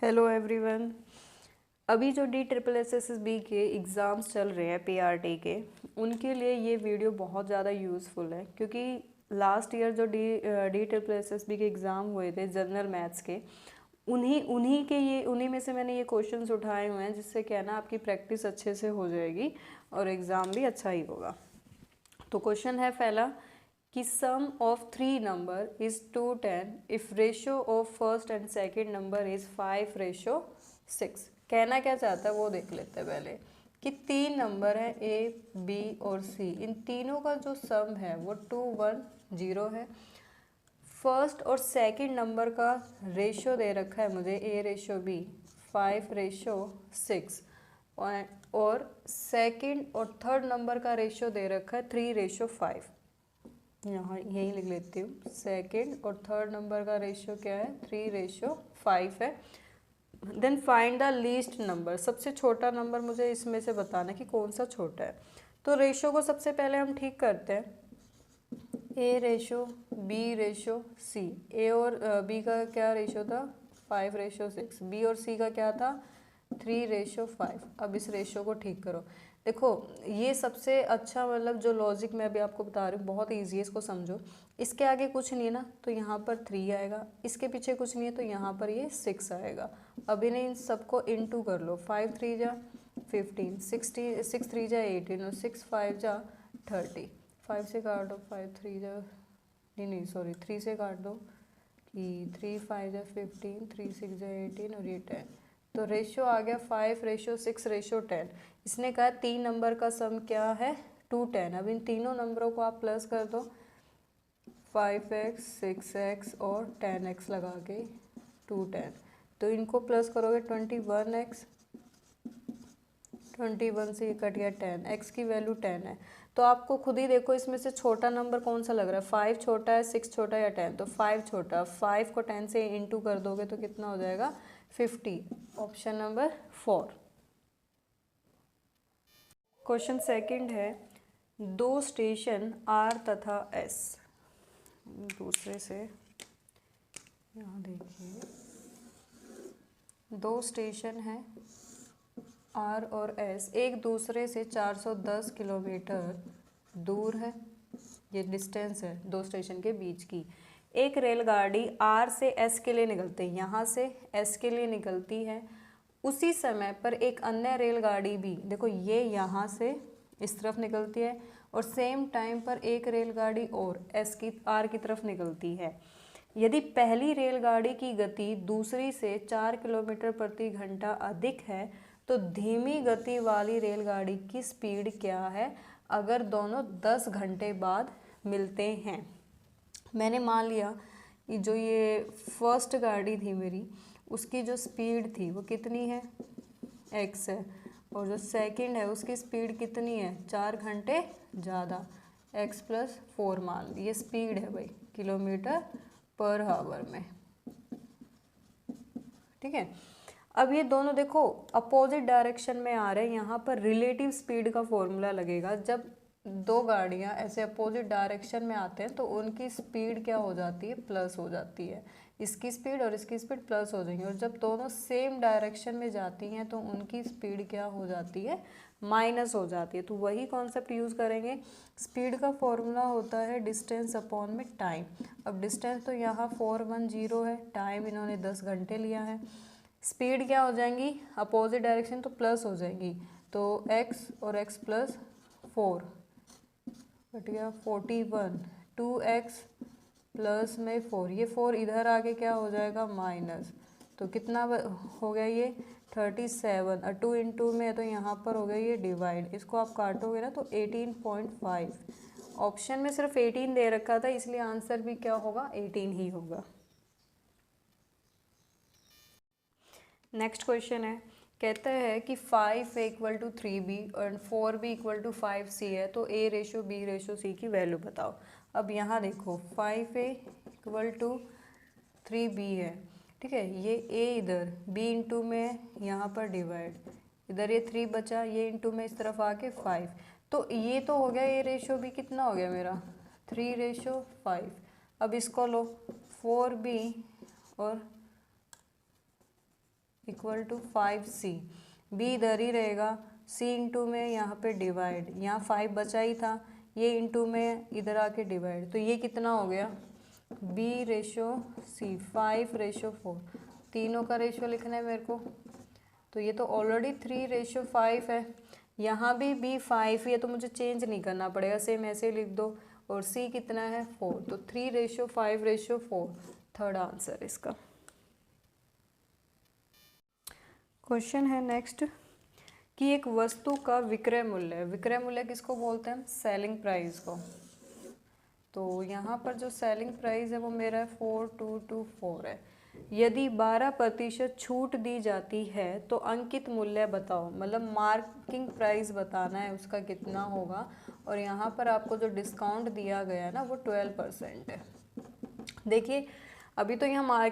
Hello everyone. अभी जो DSSS के एग्ज़ाम्स चल रहे हैं PRT के, उनके लिए ये वीडियो बहुत ज़्यादा यूज़फुल है क्योंकि लास्ट ईयर जो DSSS के एग्ज़ाम हुए थे जनरल मैथ्स के, उन्हीं में से मैंने ये क्वेश्चंस उठाए हुए हैं, जिससे क्या है ना, आपकी प्रैक्टिस अच्छे से हो जाएगी और एग्ज़ाम भी अच्छा ही होगा। तो क्वेश्चन है पहला कि sum of three number is 210 if ratio of first and second number is 5:6। कहना क्या चाहता है वो देख लेते हैं पहले। कि तीन नंबर है A, B और C, इन तीनों का जो सम है वो 210 है। फर्स्ट और सेकंड नंबर का रेशियो दे रखा है मुझे A:B 5:6, और सेकंड और थर्ड नंबर का रेशियो दे रखा है 3:5। यहाँ यही लिख लेती हूँ, सेकंड और थर्ड नंबर का रेशियो क्या है 3:5 है। Then find the least number, सबसे छोटा नंबर मुझे इसमें से बताना कि कौन सा छोटा है। तो रेशियो को सबसे पहले हम ठीक करते हैं, A:B:C। ए और बी का क्या रेशियो था 5:6, बी और सी का क्या था 3:5। अब इस रेशियो को ठीक करो। देखो ये सबसे अच्छा, मतलब जो लॉजिक मैं अभी आपको बता रही हूँ बहुत ईजी है, इसको समझो। इसके आगे कुछ नहीं है ना, तो यहाँ पर 3 आएगा, इसके पीछे कुछ नहीं है तो यहाँ पर ये 6 आएगा। अब इन्हें इन सबको इनटू कर लो, 5 3 जा 15, 6 3 जा 18 और 6 5 जा 30। 5 से काट दो, 5 3 जा, नहीं सॉरी 3 से काट दो कि 3 5 जा 15, 3 6 जा 18 और ये 10। तो रेशियो आ गया 5:6:10। इसने कहा तीन नंबर का सम क्या है 210। अब इन तीनों नंबरों को आप प्लस कर दो, 5x 6x और 10x लगा के 210। तो इनको प्लस करोगे 21x, 21 से ये कट गया 10, x की वैल्यू 10 है। तो आपको खुद ही देखो इसमें से छोटा नंबर कौन सा लग रहा है, 5 छोटा है, 6 छोटा है या 10। तो 5 छोटा, 5 को 10 से इंटू कर दोगे तो कितना हो जाएगा 50। Option number 4। क्वेश्चन सेकंड है, दो स्टेशन R तथा S, दूसरे से यहाँ देखिए, दो स्टेशन हैं R और S, एक दूसरे से 410 किलोमीटर दूर है। ये डिस्टेंस है दो स्टेशन के बीच की। एक रेलगाड़ी R से S के लिए निकलती है, यहाँ से S के लिए निकलती है। उसी समय पर एक अन्य रेलगाड़ी भी, देखो ये यहाँ से इस तरफ निकलती है और सेम टाइम पर एक रेलगाड़ी और R की तरफ निकलती है। यदि पहली रेलगाड़ी की गति दूसरी से 4 किलोमीटर प्रति घंटा अधिक है तो धीमी गति वाली रेलगाड़ी की स्पीड क्या है अगर दोनों 10 घंटे बाद मिलते हैं। मैंने मान लिया कि जो ये फर्स्ट गाड़ी थी मेरी, उसकी जो स्पीड थी वो कितनी है x है, और जो सेकंड है उसकी स्पीड कितनी है 4 घंटे ज़्यादा, x+4 मान ली। ये स्पीड है भाई किलोमीटर पर आवर में, ठीक है। अब ये दोनों देखो अपोजिट डायरेक्शन में आ रहे हैं, यहाँ पर रिलेटिव स्पीड का फॉर्मूला लगेगा। जब दो गाड़ियाँ ऐसे अपोजिट डायरेक्शन में आते हैं तो उनकी स्पीड क्या हो जाती है प्लस हो जाती है, इसकी स्पीड और इसकी स्पीड प्लस हो जाएंगी। और जब दोनों सेम डायरेक्शन में जाती हैं तो उनकी स्पीड क्या हो जाती है माइनस हो जाती है। तो वही कॉन्सेप्ट यूज़ करेंगे। स्पीड का फॉर्मूला होता है डिस्टेंस अपॉन में टाइम। अब डिस्टेंस तो यहाँ 410 है, टाइम इन्होंने 10 घंटे लिया है। स्पीड क्या हो जाएंगी अपोजिट डायरेक्शन तो प्लस हो जाएगी, तो x और x+4 कट गया 41, 2x प्लस में 4, ये 4 इधर आके क्या हो जाएगा माइनस। तो कितना हो गया ये 37, और 2 × में है तो यहाँ पर हो गया ये डिवाइड, इसको आप काटोगे ना तो 18.5। ऑप्शन में सिर्फ 18 दे रखा था, इसलिए आंसर भी क्या होगा 18 ही होगा। नेक्स्ट क्वेश्चन है, कहता है कि 5A = 3B और 4B = 5C है, तो A:B:C की वैल्यू बताओ। अब यहाँ देखो 5A = 3B है, ठीक है। ये A इधर B इंटू में यहाँ पर डिवाइड, इधर ये 3 बचा, ये इंटू में इस तरफ आके 5। तो ये तो हो गया A:B कितना हो गया मेरा 3:5। अब इसको लो 4B और इक्वल टू 5c, b इधर ही रहेगा, c इंटू में यहाँ पे डिवाइड, यहाँ 5 बचा ही था, ये इंटू में इधर आके डिवाइड, तो ये कितना हो गया b रेशो c, 5:4, तीनों का रेशो लिखना है मेरे को, तो ये तो ऑलरेडी 3:5 है, यहाँ भी b 5 है, तो मुझे चेंज नहीं करना पड़ेगा, सेम ऐसे लिख दो, और c कितना है 4, तो 3:5:4, थर्ड आंसर इसका। क्वेश्चन है नेक्स्ट कि एक वस्तु का विक्रय मूल्य, विक्रय मूल्य किसको बोलते हैं, सेलिंग प्राइस को, तो यहाँ पर जो सेलिंग प्राइस है वो मेरा 4224 है, यदि 12% छूट दी जाती है तो अंकित मूल्य बताओ, मतलब मार्किंग प्राइस बताना है उसका कितना होगा, और यहाँ पर आपको जो डिस्काउंट दिया गया है ना वो 12% है। देखिए अभी तो यहाँ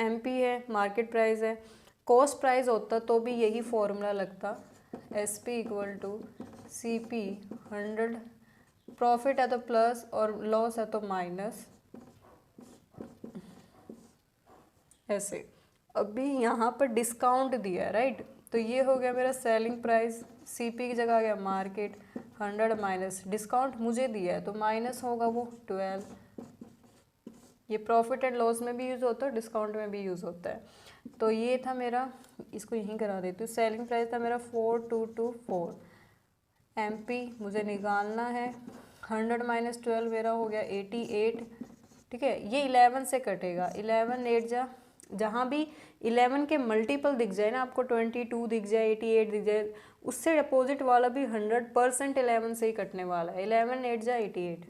MP है, मार्केट प्राइस है, कॉस्ट प्राइस होता तो भी यही फॉर्मूला लगता, SP = CP 100, प्रॉफिट है तो प्लस और लॉस है तो माइनस, ऐसे। अभी यहाँ पर डिस्काउंट दिया है राइट, तो ये हो गया मेरा सेलिंग प्राइस, CP की जगह आ गया मार्केट, 100 माइनस डिस्काउंट मुझे दिया है तो माइनस होगा वो 12, ये प्रॉफिट एंड लॉस में भी यूज़ होता है, डिस्काउंट में भी यूज़ होता है, तो ये था मेरा, इसको यहीं करा देती हूँ, सेलिंग प्राइस था मेरा 4224, MP मुझे निकालना है, 100 माइनस 12 मेरा हो गया 88, ठीक है, ये 11 से कटेगा, 11 8 जहाँ भी 11 के मल्टीपल दिख जाए ना आपको, 22 दिख जाए, 88 दिख जाए, उससे अपोजिट वाला भी 100% 11 से ही कटने वाला है, 11 8 88,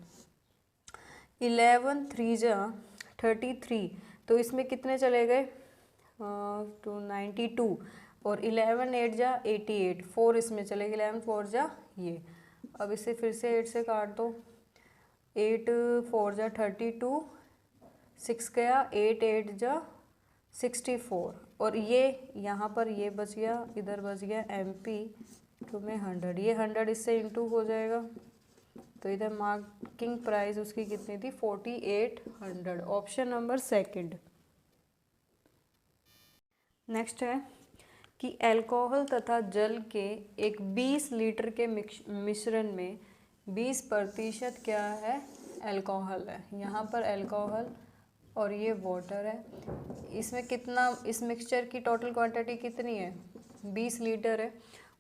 11 3 33, तो इसमें कितने चले गए 292, और 11 8 88, 4 इसमें चले गए, 11 4 ये, अब इसे फिर से 8 से काट दो, 8 4 32, 6 गया, 8 8 64, और ये यहाँ पर ये बच गया, इधर बच गया MP में 100, ये 100 इससे इंटू हो जाएगा, तो इधर मार्किंग प्राइस उसकी कितनी थी 4800, ऑप्शन नंबर सेकंड। नेक्स्ट है कि अल्कोहल तथा जल के एक 20 लीटर के मिश्रण में 20% क्या है, अल्कोहल है, यहाँ पर अल्कोहल और ये वाटर है, इसमें कितना, इस मिक्सचर की टोटल क्वांटिटी कितनी है 20 लीटर है,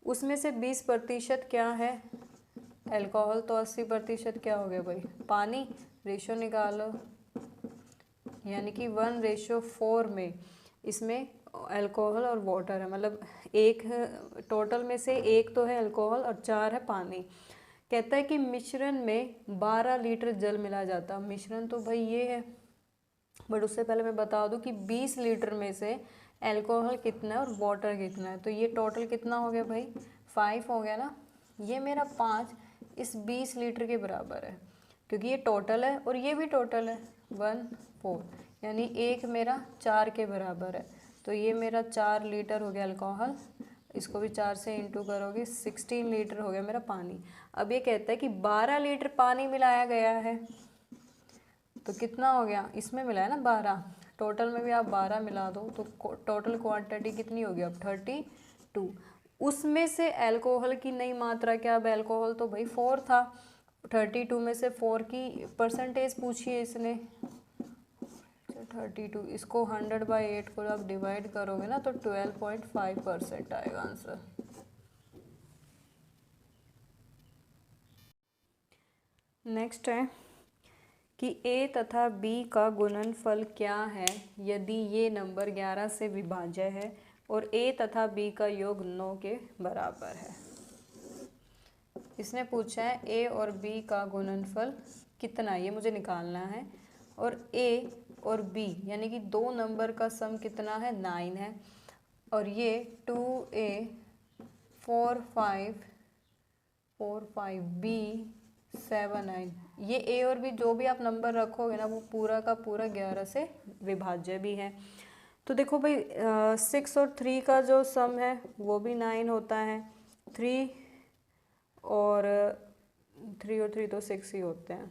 उसमें से 20% क्या है अल्कोहल, तो 80% क्या हो गया भाई पानी, रेशो निकालो, यानी कि 1:4 में इसमें अल्कोहल और वाटर है, मतलब एक टोटल में से एक तो है अल्कोहल और 4 है पानी। कहता है कि मिश्रण में 12 लीटर जल मिला जाता, मिश्रण तो भाई ये है, बट उससे पहले मैं बता दूं कि 20 लीटर में से अल्कोहल कितना है और वाटर कितना है, तो ये टोटल कितना हो गया भाई 5 हो गया ना, ये मेरा 5 इस 20 लीटर के बराबर है, क्योंकि ये टोटल है और ये भी टोटल है 1 4, यानी एक मेरा 4 के बराबर है, तो ये मेरा 4 लीटर हो गया अल्कोहल, इसको भी 4 से इंटू करोगे 16 लीटर हो गया मेरा पानी। अब ये कहता है कि 12 लीटर पानी मिलाया गया है, तो कितना हो गया, इसमें मिला है ना 12, टोटल में भी आप 12 मिला दो तो टोटल क्वांटिटी कितनी होगी अब 32, उसमें से अल्कोहल की नई मात्रा क्या, अब अल्कोहल तो भाई 4 था, 32 में से 4 की परसेंटेज पूछी है इसने, 32, इसको 100/8 को आप डिवाइड करोगे ना तो 12.5% आएगा आंसर। नेक्स्ट है कि A तथा B का गुणनफल क्या है यदि ये नंबर 11 से विभाज्य है और A तथा B का योग 9 के बराबर है। इसने पूछा है A और B का गुणनफल कितना, ये मुझे निकालना है, और A और B यानी कि दो नंबर का सम कितना है 9 है, और ये 2A 4 5 B 7 9, ये A और B जो भी आप नंबर रखोगे ना वो पूरा का पूरा 11 से विभाज्य भी है। तो देखो भाई 6 और 3 का जो सम है वो भी 9 होता है, 3 और 3 तो 6 ही होते हैं,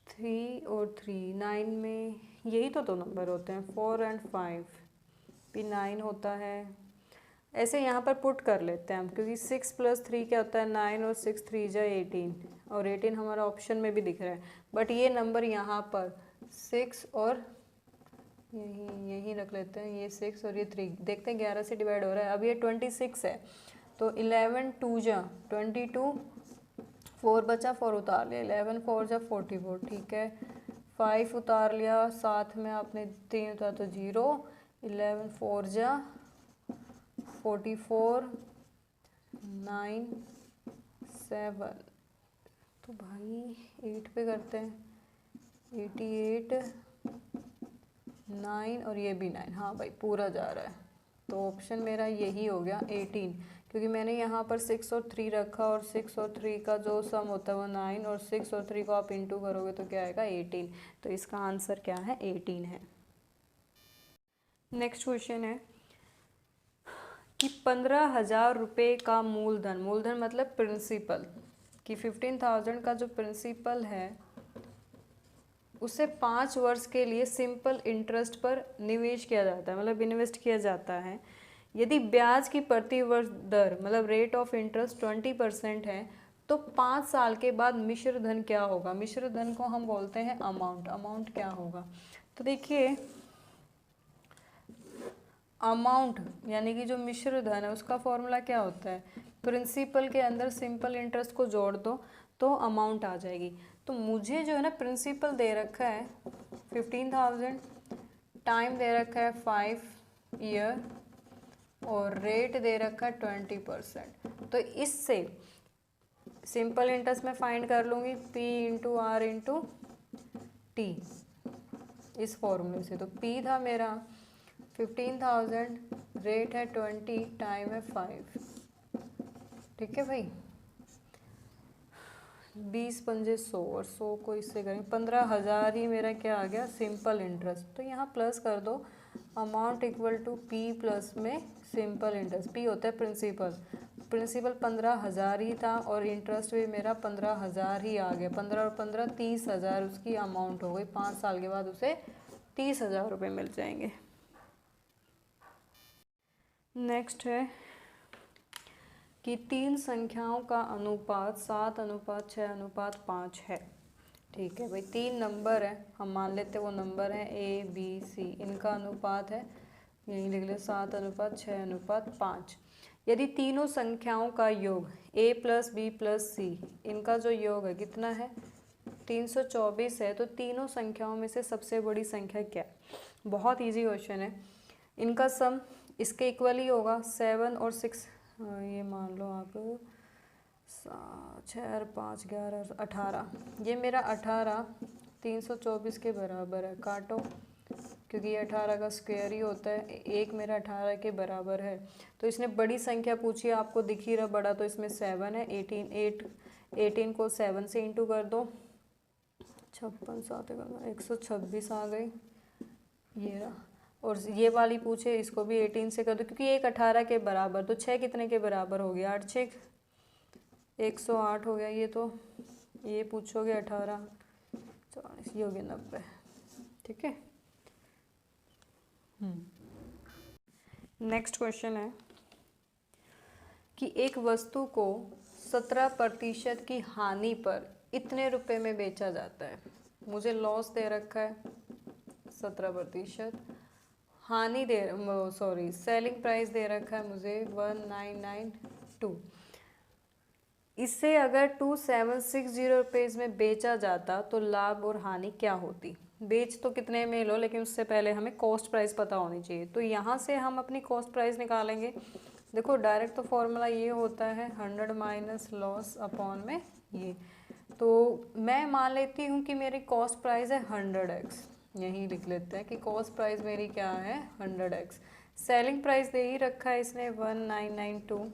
3 और 3 9 में यही तो दो नंबर होते हैं 4 और 5, P 9 होता है। ऐसे यहाँ पर पुट कर लेते हैं हम, क्योंकि 6 + 3 क्या होता है 9 और 6 3 जा 18, और 18 हमारा ऑप्शन में भी दिख रहा है, बट ये नंबर यहाँ पर 6 और यही रख लेते हैं, ये 6 और ये 3, देखते हैं 11 से डिवाइड हो रहा है। अब ये 26 है, तो 11 2 जा 22, 4 बचा, 4 उतार लिया, 11 4 जा 44, ठीक है। 5 उतार लिया, साथ में आपने 3 उतारा तो 0, 11 4 जा 44, 9 7, तो भाई 8 पे करते हैं, 88 9 और ये भी 9, हाँ भाई पूरा जा रहा है, तो ऑप्शन मेरा यही हो गया 18, क्योंकि मैंने यहाँ पर 6 और 3 रखा, और 6 और 3 का जो सम होता है वो 9, और 6 और 3 को आप इंटू करोगे तो क्या आएगा 18, तो इसका आंसर क्या है 18 है। नेक्स्ट क्वेश्चन है कि 15,000 रुपये का मूलधन, मूलधन मतलब प्रिंसिपल, कि 15,000 का जो प्रिंसिपल है उसे 5 वर्ष के लिए सिंपल इंटरेस्ट पर निवेश किया जाता है, मतलब इन्वेस्ट किया जाता है। यदि ब्याज की प्रति वर्ष दर मतलब रेट ऑफ इंटरेस्ट 20% है, तो 5 साल के बाद मिश्र धन क्या होगा। मिश्र धन को हम बोलते हैं अमाउंट। अमाउंट क्या होगा, तो देखिए अमाउंट यानी कि जो मिश्र धन है उसका फॉर्मूला क्या होता है, प्रिंसिपल के अंदर सिंपल इंटरेस्ट को जोड़ दो तो अमाउंट आ जाएगी। तो मुझे जो है ना प्रिंसिपल दे रखा है 15,000, टाइम दे रखा है 5 ईयर, और रेट दे रखा है 20%। तो इससे सिंपल इंटरेस्ट में फाइंड कर लूँगी P into R into T, इस फॉर्मूले से। तो P था मेरा 15,000, रेट है 20, टाइम है 5, ठीक है भाई। 20 पंजे 100, और 100 को इससे करेंगे 15,000 ही मेरा क्या आ गया सिंपल इंटरेस्ट। तो यहाँ प्लस कर दो, amount equal to P plus में सिंपल इंटरेस्ट, P होता है प्रिंसिपल, प्रिंसिपल 15,000 ही था और इंटरेस्ट भी मेरा 15,000 ही आ गया, 15 और 15 30,000 उसकी अमाउंट हो गई। 5 साल के बाद उसे 30,000 रुपये मिल जाएंगे। नेक्स्ट है कि 3 संख्याओं का अनुपात 7:6:5 है, ठीक है भाई। 3 नंबर है, हम मान लेते हैं वो नंबर है A B C, इनका अनुपात है, यही लिख ले 7:6:5। यदि तीनों संख्याओं का योग A + B + C, इनका जो योग है कितना है 324 है, तो तीनों संख्याओं में से सबसे बड़ी संख्या क्या है। बहुत इजी क्वेश्चन है। इनका सम इसके इक्वल ही होगा, 7 और 6, ये मान लो आप 6 और 5 11 18, ये मेरा 18 324 के बराबर है। काटो, क्योंकि ये 18 का स्क्वायर ही होता है, एक मेरा 18 के बराबर है। तो इसने बड़ी संख्या पूछी है, आपको दिख ही रहा बड़ा, तो इसमें 7 है। 18 को 7 से इंटू कर दो, 56 7 126 आ गई, ये रहा। और ये वाली पूछे, इसको भी 18 से कर दो, क्योंकि एक 18 के बराबर, तो 6 कितने के बराबर हो गया 8 6 108 हो गया। ये तो ये पूछोगे 18 40, ये हो गया 90, ठीक है। नेक्स्ट क्वेश्चन है कि एक वस्तु को 17% की हानि पर इतने रुपए में बेचा जाता है। मुझे लॉस दे रखा है 17%, हानि दे सेलिंग प्राइस दे रखा है मुझे 1992। इससे अगर 2760 रुपीज़ में बेचा जाता तो लाभ और हानि क्या होती। बेच तो कितने में लो, लेकिन उससे पहले हमें कॉस्ट प्राइस पता होनी चाहिए। तो यहाँ से हम अपनी कॉस्ट प्राइस निकालेंगे। देखो डायरेक्ट तो फॉर्मूला ये होता है 100 माइनस लॉस अपॉन में ये। तो मैं मान लेती हूँ कि मेरी कॉस्ट प्राइस है 100x, यही लिख लेते हैं कि कॉस्ट प्राइस मेरी क्या है 100x। सेलिंग प्राइस दे ही रखा है इसने 1992,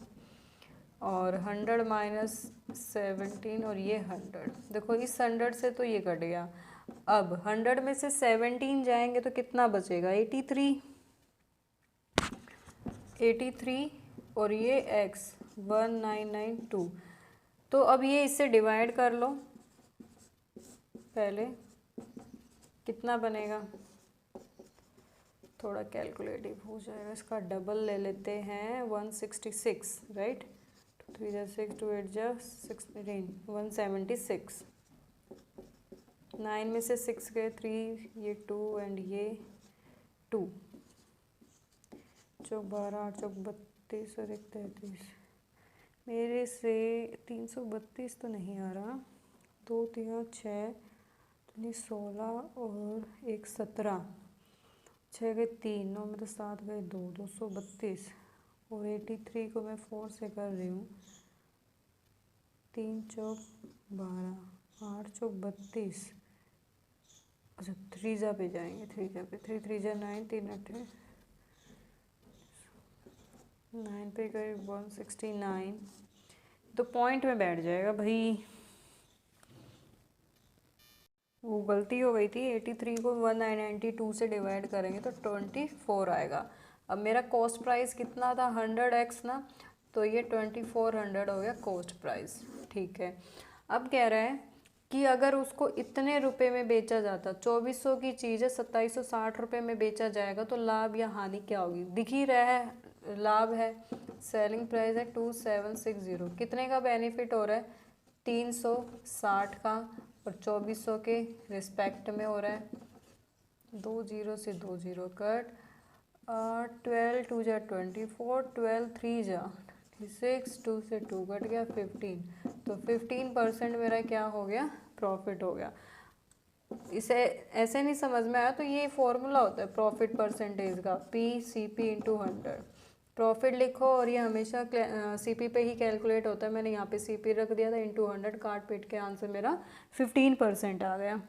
और 100 माइनस 17 और ये 100। देखो इस 100 से तो ये कट गया। अब 100 में से 17 जाएंगे तो कितना बचेगा 83 और ये x 1992। तो अब ये इससे डिवाइड कर लो, पहले कितना बनेगा थोड़ा कैलकुलेटिव हो जाएगा, इसका डबल ले लेते हैं 166, राइट। 3 जा 6, 2 8 जा 16, 176। 9 में से 6 गए 3, ये 2 एंड ये 2, चौक 12, 8 चौक 32 और 1 33। मेरे से 332 तो नहीं आ रहा, 2 3 6 16 और 1 17, 6 गए 3, 9 में तो 7 गए 2, 232 और 83 को मैं 4 से कर रही हूँ। 3 चौक 12, 8 चौक 32, अच्छा 3 जा पे जाएंगे, 3 जा पे 3 3 जा 9, 3 8 9 पे गए 169, तो पॉइंट में बैठ जाएगा भाई। वो गलती हो गई थी, 83 को 1992 से डिवाइड करेंगे तो 24 आएगा। अब मेरा कॉस्ट प्राइस कितना था 100x ना, तो ये 2400 हो गया कॉस्ट प्राइस, ठीक है। अब कह रहा है कि अगर उसको इतने रुपए में बेचा जाता, 2400 की चीज़ है 2760 रुपये में बेचा जाएगा, तो लाभ या हानि क्या होगी। दिख ही रहा है लाभ है, सेलिंग प्राइस है 2760, कितने का बेनिफिट हो रहा है 360 का, और 2400 के रिस्पेक्ट में हो रहा है, 2 0 से 2 0 कट, 12 2 जा 24, 12 3 जा 26, 2 से 2 कट गया 15, तो 15% मेरा क्या हो गया प्रॉफिट हो गया। इसे ऐसे नहीं समझ में आया तो ये फॉर्मूला होता है प्रॉफिट परसेंटेज का, PCP इंटू 100। प्रॉफिट लिखो और ये हमेशा CP पे ही कैलकुलेट होता है, मैंने यहाँ पे CP रख दिया था, इंटू 100 काट पीट के आंसर मेरा 15% आ गया।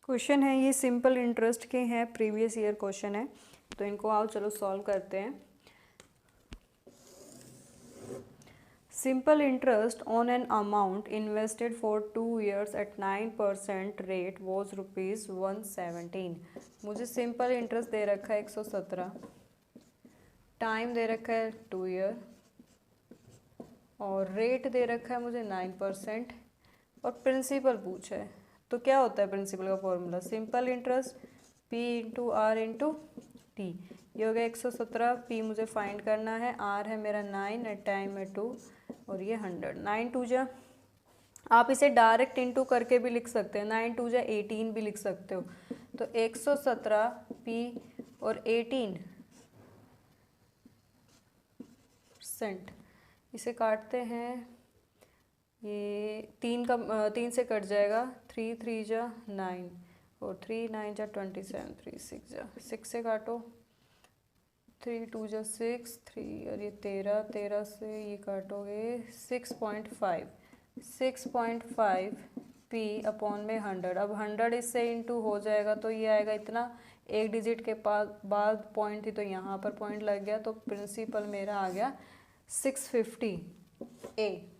क्वेश्चन है ये सिंपल इंटरेस्ट के हैं, प्रीवियस ईयर क्वेश्चन है, तो इनको आओ चलो सॉल्व करते हैं। Simple interest on an amount invested for 2 years at 9% rate was rupees 117। मुझे सिंपल इंटरेस्ट दे रखा है 117, टाइम दे रखा है 2 ईयर, और रेट दे रखा है मुझे 9%, और प्रिंसिपल पूछा है। तो क्या होता है प्रिंसिपल का formula, simple interest P into R into T. ये हो गया 117, P मुझे फाइंड करना है, R है मेरा 9 एट टाइम है 2, और ये 100, 9 2 जा, आप इसे डायरेक्ट इंटू करके भी लिख सकते हैं, 9 2 जा 18 भी लिख सकते हो। तो 117 P और 18%, इसे काटते हैं, ये 3 से कट जाएगा, 3 3 जा 9 और 3 9 जा 27, 3 6 जा 6 से काटो, 3 2 जा 6, 3 और ये 13, 13 से ये काटोगे 6.5 P अपॉन में 100। अब 100 इससे इंटू हो जाएगा तो ये आएगा इतना, एक डिजिट के पास बाद पॉइंट थी तो यहाँ पर पॉइंट लग गया, तो प्रिंसिपल मेरा आ गया 650A।